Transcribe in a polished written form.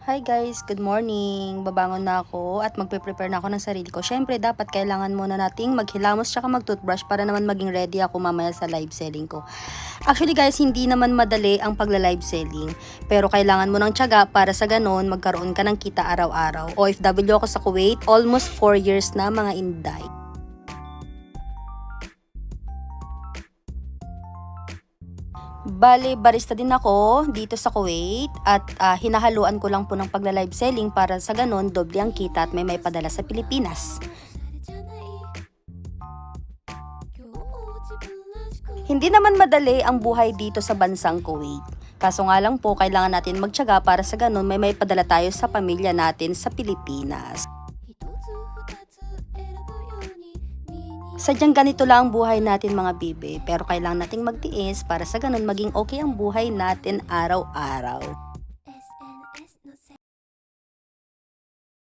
Hi guys, good morning. Babangon na ako at magpe-prepare na ako ng sarili ko. Syempre, dapat kailangan muna nating maghilamos tsaka mag-toothbrush para naman maging ready ako mamaya sa live selling ko. Actually guys, hindi naman madali ang pagla-live selling. Pero kailangan mo ng tiyaga para sa ganon magkaroon ka ng kita araw-araw. OFW ako sa Kuwait, almost 4 years na mga inday. Bale, barista din ako dito sa Kuwait at hinahaluan ko lang po ng pagla-live selling para sa ganon doble ang kita at may padala sa Pilipinas. Hindi naman madali ang buhay dito sa bansang Kuwait. Kaso nga lang po, kailangan natin magtiyaga para sa ganon may padala tayo sa pamilya natin sa Pilipinas. Sadyang ganito lang ang buhay natin mga bibe, pero kailangan nating magtiis para sa ganun maging okay ang buhay natin araw-araw.